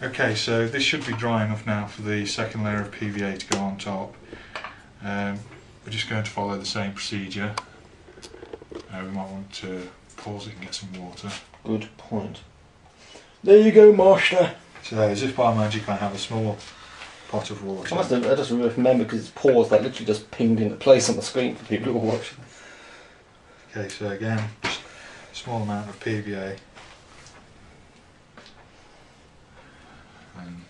Okay, so this should be dry enough now for the second layer of PVA to go on top. We're just going to follow the same procedure. We might want to pause it and get some water. Good point. There you go, master. So as if by magic I have a small pot of water. I just remember because it's paused, that literally just pinged into place on the screen for people who are watching. Okay, so again, just a small amount of PVA. And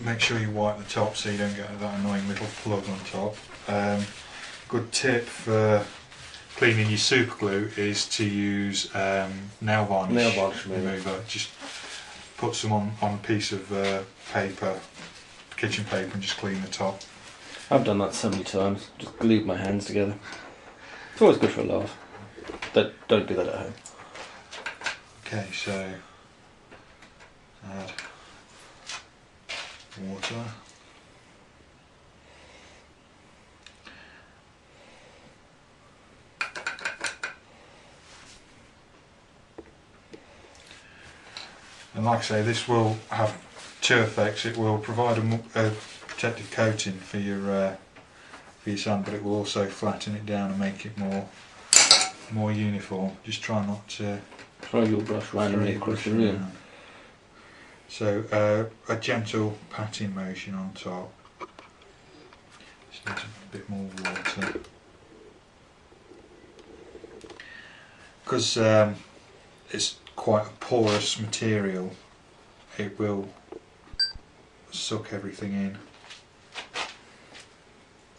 make sure you wipe the top so you don't get that annoying little plug on top. Good tip for cleaning your super glue is to use nail varnish remover. Just put some on a piece of paper, kitchen paper, and just clean the top. I've done that so many times, just glued my hands together. It's always good for a laugh. Don't do that at home. Okay, so add water. And like I say, this will have two effects. It will provide a protective coating for your sand, but it will also flatten it down and make it more uniform. Just try not to throw your brush randomly across the room. So a gentle patting motion on top. Just need a bit more water. Because it's quite a porous material, it will suck everything in.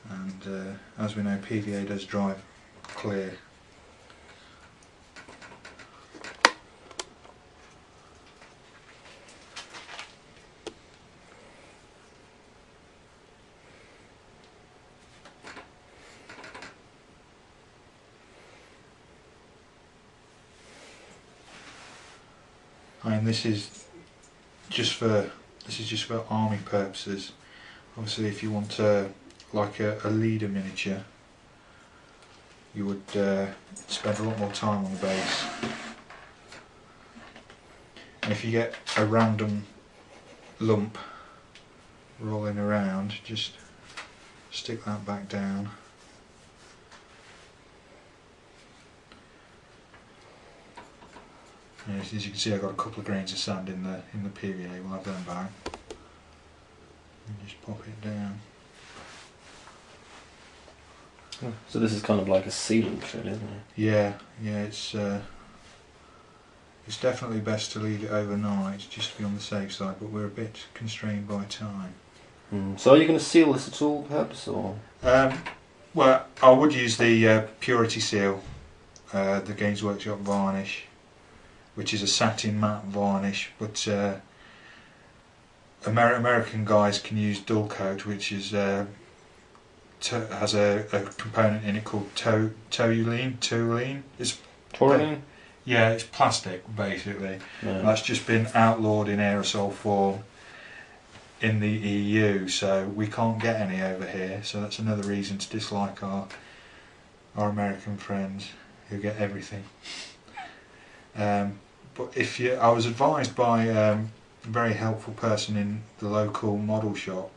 And as we know, PVA does dry clear. And this is just for army purposes. Obviously, if you want like a leader miniature, you would spend a lot more time on the base. And if you get a random lump rolling around, just stick that back down. And as you can see, I've got a couple of grains of sand in the PVA. We'll have them back. And just pop it down. So this is kind of like a sealant, really, isn't it? Yeah, it's definitely best to leave it overnight just to be on the safe side, but we're a bit constrained by time. So are you going to seal this at all, perhaps, or? Well, I would use the Purity Seal, the Games Workshop varnish, which is a satin matte varnish, but American guys can use dual coat, which is has a component in it called toluene. It's Toluene? Yeah, it's plastic basically. Yeah. That's just been outlawed in aerosol form in the EU, so we can't get any over here. So that's another reason to dislike our American friends who get everything. But I was advised by a very helpful person in the local model shop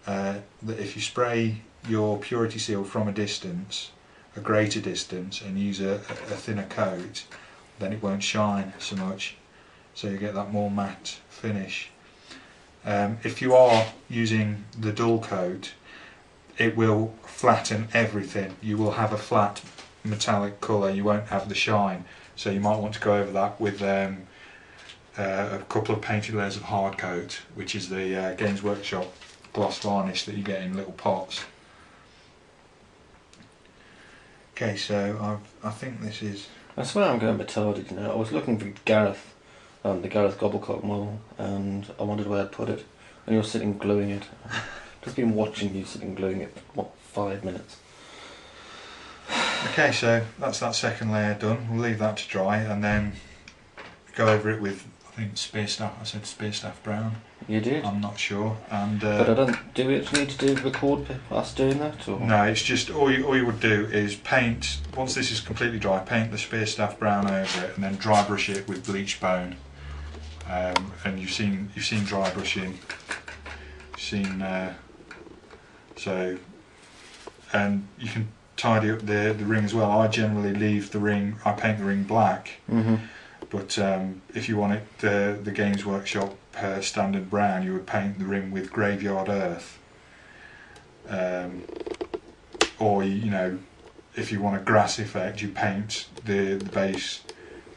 that if you spray your Purity Seal from a distance, a greater distance, and use a thinner coat, then it won't shine so much, so you get that more matte finish. If you are using the dual coat, it will flatten everything. You will have a flat metallic colour, you won't have the shine, so you might want to go over that with a couple of painted layers of hard coat, which is the Games Workshop gloss varnish that you get in little pots. Okay, so I think this is... I swear I'm going retarded, you know. I was looking for Gareth, the Gareth Gobblecock model, and I wondered where I'd put it, and you're sitting gluing it. I've just been watching you sitting gluing it for, what, 5 minutes? Okay, so that's that second layer done. We'll leave that to dry and then go over it with, I think, spear staff. I said spear staff brown. You did? I'm not sure. And but I don't. Do we actually need to record us doing that? Or? No, it's just all you would do is paint. Once this is completely dry, paint the spear staff brown over it, and then dry brush it with bleached bone and you've seen dry brushing, so, and you can tidy up the ring as well. I generally leave the ring, I paint the ring black, but if you want it the Games Workshop standard brown, you would paint the ring with graveyard earth, or you know, if you want a grass effect, you paint the base,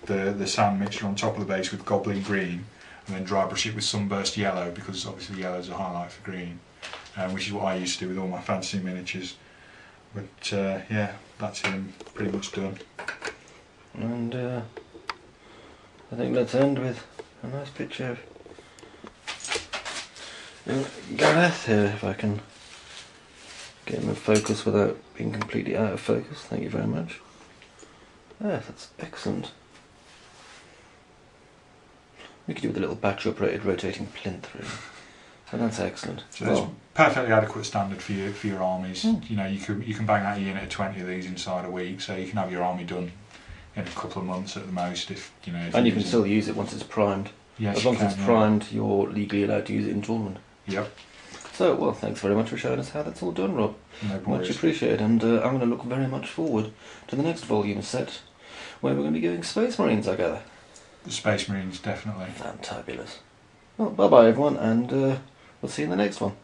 the sand mixture on top of the base with goblin green, and then dry brush it with sunburst yellow, because obviously yellow is a highlight for green, which is what I used to do with all my fantasy miniatures. But yeah, that's him pretty much done. And I think let's end with a nice picture of Gareth here, if I can get him in focus without being completely out of focus. Thank you very much. Yeah, that's excellent. We could do with a little batch operated rotating plinth really. So that's excellent. So that's perfectly adequate standard for your armies. You know, you can bang out a unit of 20 of these inside a week, so you can have your army done in a couple of months at the most. If you know, and you can still use it once it's primed. Yes, as long as it's primed, you're legally allowed to use it in tournament. Yep. So, well, thanks very much for showing us how that's all done, Rob. No worries. Much appreciated, and I'm going to look very much forward to the next volume set, where we're going to be doing Space Marines, I gather. The Space Marines, definitely. Fantabulous. Well, bye-bye everyone, and we'll see you in the next one.